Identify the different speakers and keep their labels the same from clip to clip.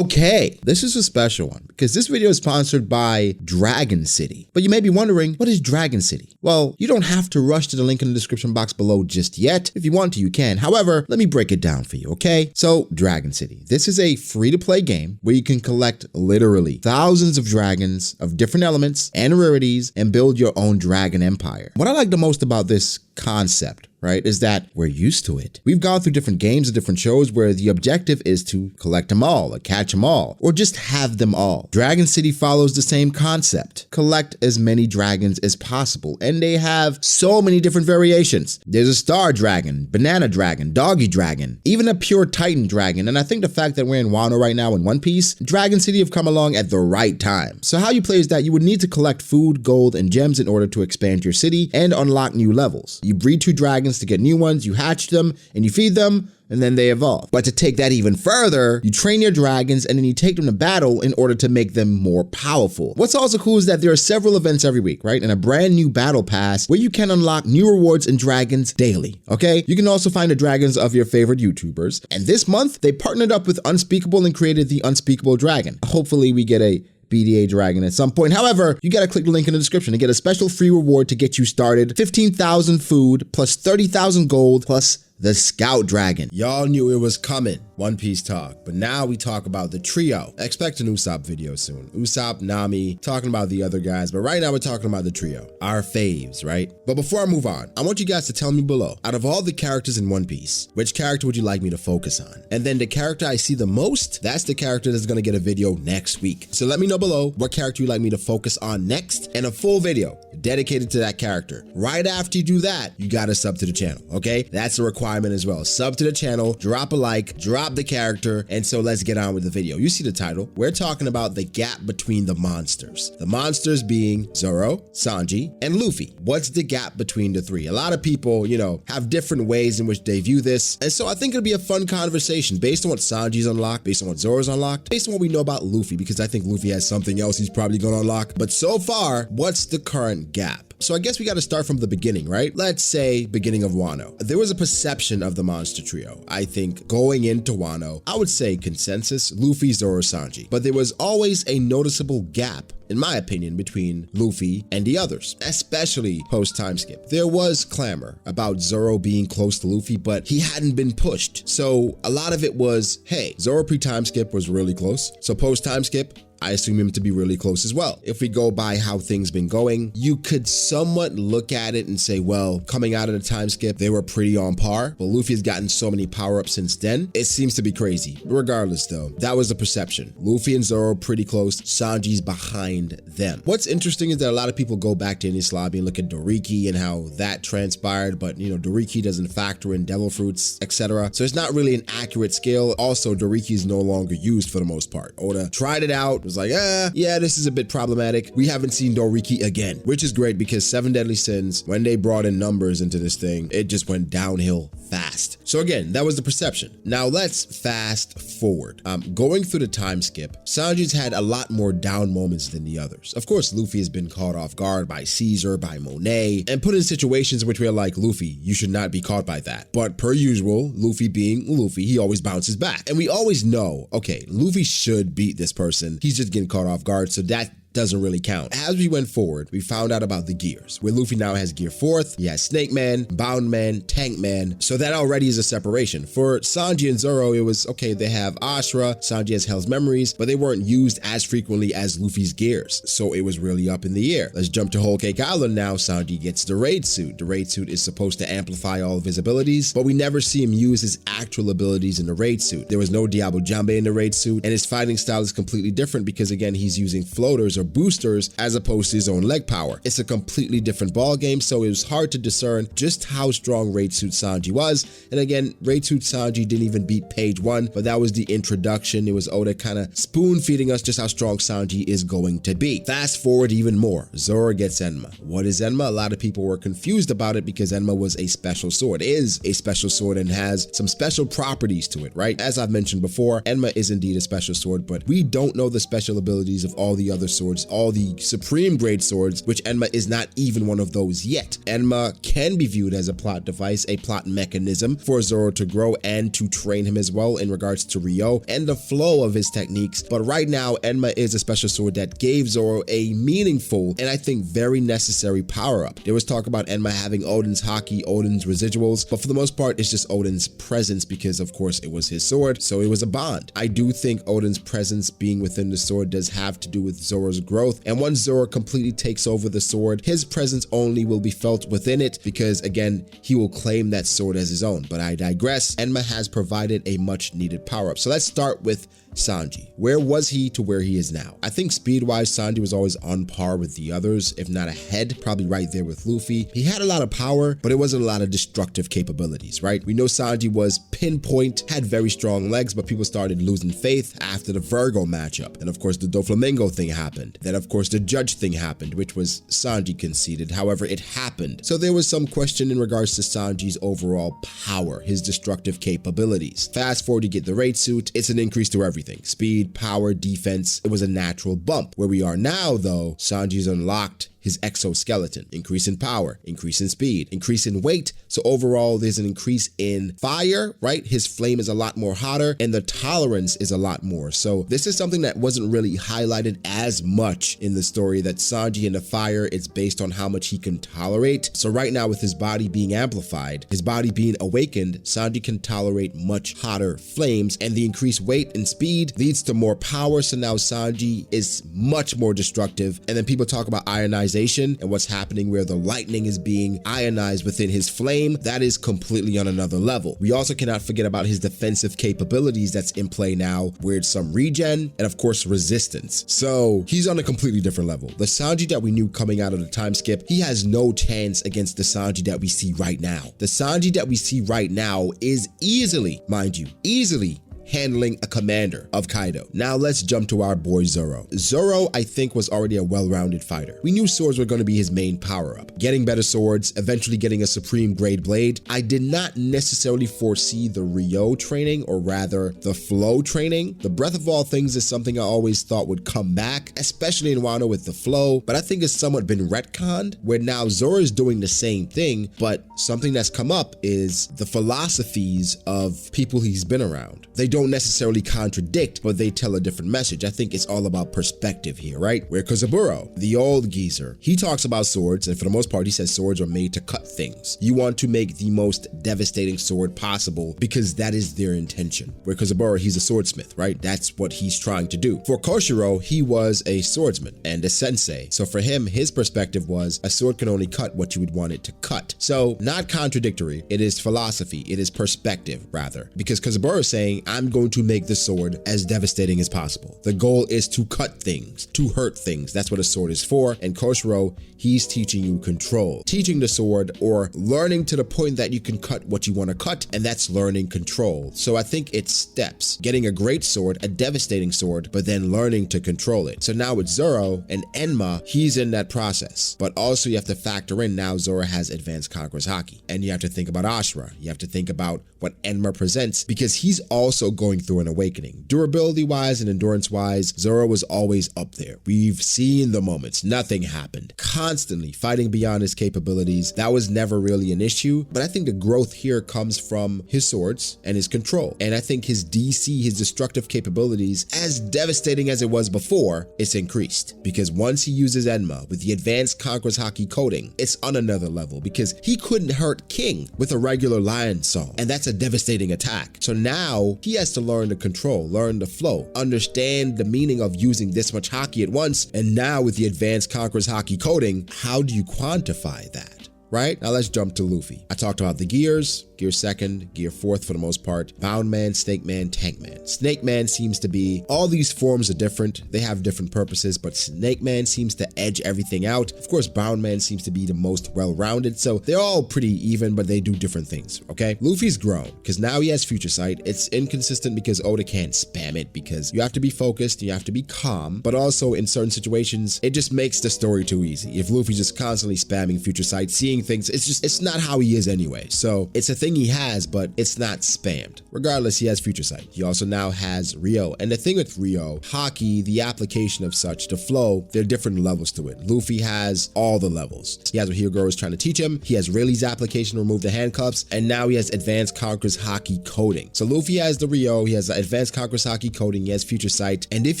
Speaker 1: Okay, this is a special one because this video is sponsored by Dragon City. But you may be wondering, what is Dragon City? Well, you don't have to rush to the link in the description box below just yet. If you want to, you can. However, let me break it down for you, okay? So, Dragon City. This is a free-to-play game where you can collect literally thousands of dragons of different elements and rarities and build your own dragon empire. What I like the most about this concept, right, is that we're used to it. We've gone through different games and different shows where the objective is to collect them all, or catch them all, or just have them all. Dragon City follows the same concept. Collect as many dragons as possible, and they have so many different variations. There's a star dragon, banana dragon, doggy dragon, even a pure titan dragon, and I think the fact that we're in Wano right now in One Piece, Dragon City have come along at the right time. So how you play is that you would need to collect food, gold, and gems in order to expand your city and unlock new levels. You breed 2 dragons to get new ones, you hatch them, and you feed them, and then they evolve. But to take that even further, you train your dragons and then you take them to battle in order to make them more powerful. What's also cool is that there are several events every week, right? And a brand new battle pass where you can unlock new rewards and dragons daily, okay? You can also find the dragons of your favorite YouTubers. And this month, they partnered up with Unspeakable and created the Unspeakable Dragon. Hopefully we get a B.D.A dragon at some point. However, you gotta click the link in the description to get a special free reward to get you started. 15,000 food plus 30,000 gold plus the Scout Dragon. Y'all knew it was coming, One Piece talk, but now we talk about the trio. Expect an Usopp video soon. Usopp, Nami, talking about the other guys, but right now we're talking about the trio. Our faves, right? But before I move on, I want you guys to tell me below, out of all the characters in One Piece, which character would you like me to focus on? And then the character I see the most, that's the character that's gonna get a video next week. So let me know below what character you'd like me to focus on next, and a full video dedicated to that character. Right after you do that, you gotta sub to the channel, okay? That's a requirement as well. Sub to the channel, drop a like, drop the character, and so let's get on with the video. You see the title. We're talking about the gap between the monsters. The monsters being Zoro, Sanji, and Luffy. What's the gap between the three? A lot of people, you know, have different ways in which they view this, and so I think it'll be a fun conversation based on what Sanji's unlocked, based on what Zoro's unlocked, based on what we know about Luffy, because I think Luffy has something else he's probably gonna unlock. But so far, what's the current gap? So I guess we got to start from the beginning, right? Let's say beginning of Wano. There was a perception of the monster trio. I think going into Wano, I would say consensus, Luffy, Zoro, Sanji. But there was always a noticeable gap, in my opinion, between Luffy and the others, especially post time skip. There was clamor about Zoro being close to Luffy, but he hadn't been pushed. So a lot of it was, hey, Zoro pre-time skip was really close. So post time skip, I assume him to be really close as well. If we go by how things been going, you could somewhat look at it and say, well, coming out of the time skip, they were pretty on par, but Luffy has gotten so many power-ups since then. It seems to be crazy. Regardless though, that was the perception. Luffy and Zoro pretty close, Sanji's behind them. What's interesting is that a lot of people go back to Enies Lobby and look at Doriki and how that transpired, but you know, Doriki doesn't factor in devil fruits, etc. So it's not really an accurate scale. Also, Doriki is no longer used for the most part. Oda tried it out, was like, yeah, this is a bit problematic. We haven't seen Doriki again, which is great because 7 Deadly Sins, when they brought in numbers into this thing, it just went downhill fast. So again, that was the perception. Now let's fast forward. Going through the time skip, Sanji's had a lot more down moments than the others. Of course, Luffy has been caught off guard by Caesar, by Monet, and put in situations in which we're like, Luffy, you should not be caught by that. But per usual, Luffy being Luffy, he always bounces back. And we always know, okay, Luffy should beat this person. He's just getting caught off guard, so that doesn't really count. As we went forward, we found out about the gears, where Luffy now has gear 4th, he has Snake Man, Bound Man, Tank Man, so that already is a separation. For Sanji and Zoro, it was, okay, they have Ashura, Sanji has Hell's Memories, but they weren't used as frequently as Luffy's gears, so it was really up in the air. Let's jump to Whole Cake Island now. Sanji gets the Raid Suit. The Raid Suit is supposed to amplify all of his abilities, but we never see him use his actual abilities in the Raid Suit. There was no Diabo Jambe in the Raid Suit, and his fighting style is completely different because, again, he's using floaters or of boosters as opposed to his own leg power. It's a completely different ball game, so it was hard to discern just how strong Raid Suit Sanji was. And again, Raid Suit Sanji didn't even beat page 1, but that was the introduction. It was Oda kind of spoon feeding us just how strong Sanji is going to be. Fast forward even more, Zoro gets Enma. What is Enma? A lot of people were confused about it because Enma was a special sword, is a special sword, and has some special properties to it, right? As I've mentioned before, Enma is indeed a special sword, but we don't know the special abilities of all the other swords, all the supreme grade swords, which Enma is not even one of those yet. Enma can be viewed as a plot device, a plot mechanism for Zoro to grow and to train him as well in regards to Ryo and the flow of his techniques. But right now, Enma is a special sword that gave Zoro a meaningful and I think very necessary power-up. There was talk about Enma having Oden's haki, Oden's residuals, but for the most part, it's just Oden's presence because, of course, it was his sword, so it was a bond. I do think Oden's presence being within the sword does have to do with Zoro's growth, and once Zoro completely takes over the sword, his presence only will be felt within it because, again, he will claim that sword as his own. But I digress. Enma has provided a much needed power-up. So let's start with Sanji. Where was he to where he is now? I think speed-wise, Sanji was always on par with the others, if not ahead, probably right there with Luffy. He had a lot of power, but it wasn't a lot of destructive capabilities, right? We know Sanji was pinpoint, had very strong legs, but people started losing faith after the Virgo matchup. And of course, the Doflamingo thing happened. Then of course, the judge thing happened, which was Sanji conceded. However, it happened. So there was some question in regards to Sanji's overall power, his destructive capabilities. Fast forward, you get the raid suit. It's an increase to everything. Speed, power, defense. It was a natural bump. Where we are now, though, Sanji's unlocked his exoskeleton, increase in power, increase in speed, increase in weight. So overall, there's an increase in fire, right? His flame is a lot more hotter and the tolerance is a lot more. So this is something that wasn't really highlighted as much in the story, that Sanji and the fire, it's based on how much he can tolerate. So right now, with his body being amplified, his body being awakened, Sanji can tolerate much hotter flames, and the increased weight and speed leads to more power. So now Sanji is much more destructive. And then people talk about ionization and what's happening where the lightning is being ionized within his flame. That is completely on another level. We also cannot forget about his defensive capabilities that's in play now, where it's some regen and of course resistance. So he's on a completely different level. The Sanji that we knew coming out of the time skip, he has no chance against the Sanji that we see right now. The Sanji that we see right now is easily, mind you, easily handling a commander of Kaido. Now let's jump to our boy Zoro. Zoro, I think, was already a well-rounded fighter. We knew swords were going to be his main power-up. Getting better swords, eventually getting a supreme grade blade. I did not necessarily foresee the Ryo training, or rather the flow training. The breath of all things is something I always thought would come back, especially in Wano with the flow, but I think it's somewhat been retconned, where now Zoro is doing the same thing, but something that's come up is the philosophies of people he's been around. They don't necessarily contradict, but they tell a different message. I think it's all about perspective here, right? Where Kozaburo, the old geezer, he talks about swords, and for the most part, he says swords are made to cut things. You want to make the most devastating sword possible because that is their intention. Where Kozaburo, he's a swordsmith, right? That's what he's trying to do. For Koshiro, he was a swordsman and a sensei. So for him, his perspective was a sword can only cut what you would want it to cut. So not contradictory. It is philosophy. It is perspective, rather. Because Kozaburo is saying, I'm going to make the sword as devastating as possible. The goal is to cut things, to hurt things. That's what a sword is for. And Koshiro, he's teaching you control. Teaching the sword, or learning to the point that you can cut what you want to cut, and that's learning control. So I think it's steps. Getting a great sword, a devastating sword, but then learning to control it. So now with Zoro and Enma, he's in that process. But also you have to factor in now Zoro has advanced Conqueror's Haki. And you have to think about Ashura. You have to think about what Enma presents, because he's also going through an awakening. Durability wise and endurance wise, Zoro was always up there. We've seen the moments, nothing happened. Constantly fighting beyond his capabilities. That was never really an issue, but I think the growth here comes from his swords and his control. And I think his DC, his destructive capabilities, as devastating as it was before, it's increased. Because once he uses Enma with the advanced Conqueror's Haki coding, it's on another level, because he couldn't hurt King with a regular lion song, and that's a devastating attack. So now he has to learn the control, learn the flow, understand the meaning of using this much haki at once. And now with the advanced Conqueror's Haki coding, how do you quantify that? Right? Now let's jump to Luffy. I talked about the gears. Gear 2nd, Gear 4th for the most part, Bound Man, Snake Man, Tank Man. Snake Man seems to be, all these forms are different, they have different purposes, but Snake Man seems to edge everything out. Of course, Bound Man seems to be the most well-rounded, so they're all pretty even, but they do different things, okay? Luffy's grown, because now he has Future Sight. It's inconsistent because Oda can't spam it, because you have to be focused, you have to be calm, but also in certain situations, it just makes the story too easy. If Luffy's just constantly spamming Future Sight, seeing things, it's not how he is anyway. So it's a thing he has, but it's not spammed. Regardless, he has Future Sight. He also now has Rio. And the thing with Rio, Haki, the application of such, the flow, there are different levels to it. Luffy has all the levels. He has what Hyogoro is trying to teach him. He has Rayleigh's application to remove the handcuffs. And now he has Advanced Conqueror's Haki coding. So Luffy has the Rio, he has the Advanced Conqueror's Haki coding, he has Future Sight. And if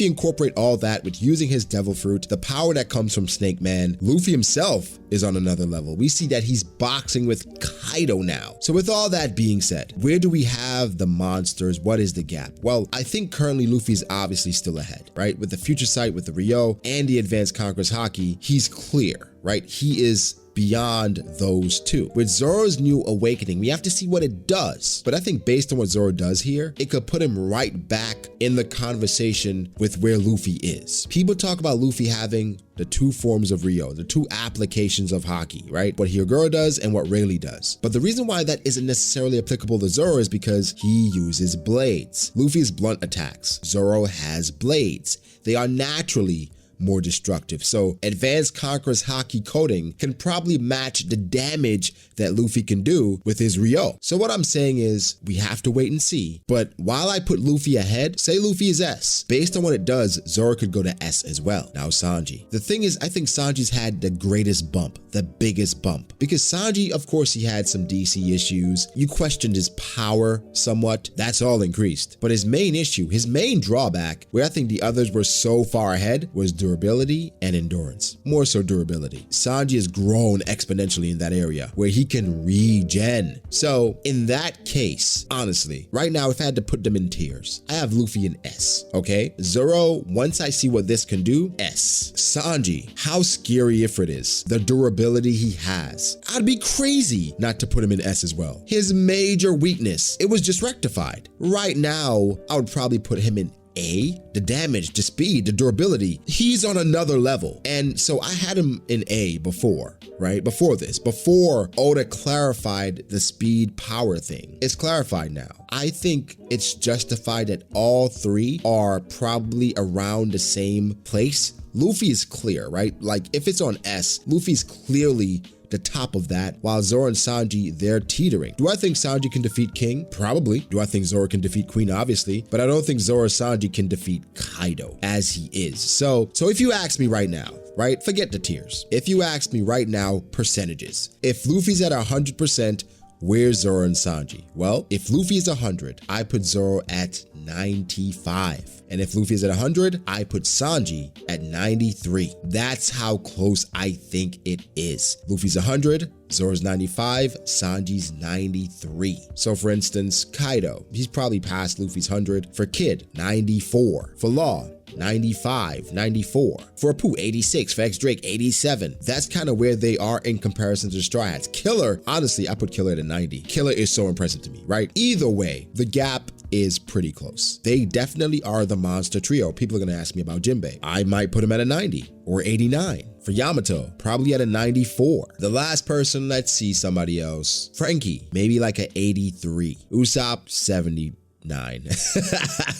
Speaker 1: you incorporate all that with using his Devil Fruit, the power that comes from Snake Man, Luffy himself is on another level. We see that he's boxing with Kaido now. So with all that being said, where do we have the monsters? What is the gap? Well, I think currently Luffy's obviously still ahead, right? With the Future Sight, with the Rio, and the Advanced Conqueror's Haki, he's clear, right? He is beyond those two. With Zoro's new awakening, we have to see what it does. But I think based on what Zoro does here, it could put him right back in the conversation with where Luffy is. People talk about Luffy having the two forms of Rio, the two applications of Haki, right? What Hyogoro does and what Rayleigh does. But the reason why that isn't necessarily applicable to Zoro is because he uses blades. Luffy's blunt attacks. Zoro has blades. They are naturally more destructive. So Advanced Conqueror's Haki coding can probably match the damage that Luffy can do with his Rio. So what I'm saying is we have to wait and see. But while I put Luffy ahead, say Luffy is S. Based on what it does, Zoro could go to S as well. Now Sanji. The thing is, I think Sanji's had the greatest bump, the biggest bump. Because Sanji, of course, he had some DC issues. You questioned his power somewhat. That's all increased. But his main issue, his main drawback, where I think the others were so far ahead, was durability and endurance. More so durability. Sanji has grown exponentially in that area where he can regen. So in that case, honestly, right now, if I had to put them in tiers, I have Luffy in S, okay? Zoro, once I see what this can do, S. Sanji, how scary Ifrit is. The durability he has. I'd be crazy not to put him in S as well. His major weakness, it was just rectified. Right now, I would probably put him in A. The damage, the speed, the durability, he's on another level. And so I had him in A before, right? Before this, before Oda clarified the speed power thing. It's clarified now. I think it's justified that all three are probably around the same place. Luffy is clear, right? Like if it's on S, Luffy's clearly the top of that, while Zoro and Sanji, they're teetering. Do I think Sanji can defeat King? Probably. Do I think Zoro can defeat Queen? Obviously. But I don't think Zoro or Sanji can defeat Kaido as he is. So if you ask me right now, right, forget the tiers. If you ask me right now, percentages. If Luffy's at 100%, where's Zoro and Sanji? Well, if Luffy is 100, I put Zoro at 95. And if Luffy is at 100, I put Sanji at 93. That's how close I think it is. Luffy's 100, Zoro's 95, Sanji's 93. So for instance, Kaido, he's probably past Luffy's 100. For Kid, 94. For Law, 95, 94. For Apu, 86. For X Drake, 87. That's kind of where they are in comparison to the Straw Hats. Killer, honestly, I put Killer at a 90. Killer is so impressive to me, right? Either way, the gap is pretty close. They definitely are the monster trio. People are going to ask me about Jinbei. I might put him at a 90 or 89. For Yamato, probably at a 94. The last person, let's see somebody else. Frankie, maybe like a 83. Usopp, 79.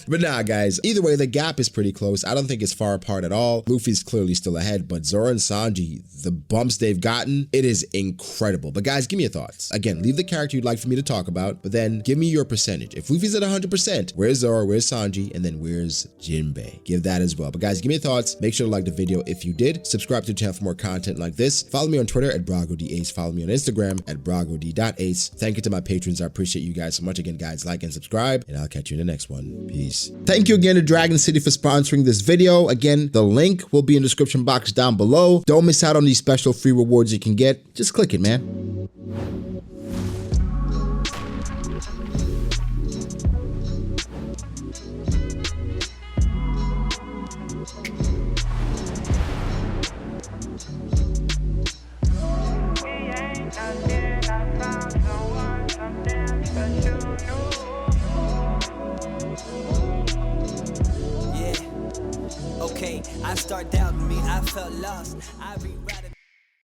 Speaker 1: But nah, guys, either way, the gap is pretty close. I don't think it's far apart at all. Luffy's clearly still ahead, but Zoro and Sanji, the bumps they've gotten, it is incredible. But guys, give me your thoughts. Again, leave the character you'd like for me to talk about, but then give me your percentage. If Luffy's at 100%, where's Zoro, where's Sanji, and then where's Jinbei? Give that as well. But guys, give me your thoughts. Make sure to like the video if you did. Subscribe to the channel for more content like this. Follow me on Twitter at BragoDAce. Follow me on Instagram at BragoD.Ace. Thank you to my patrons. I appreciate you guys so much. Again, guys, like and subscribe, and I'll catch you in the next one. Peace. Thank you again to Dragon City for sponsoring this video. Again, the link will be in the description box down below. Don't miss out on these special free rewards you can get. Just click it, man.
Speaker 2: I found someone, something I felt lost. I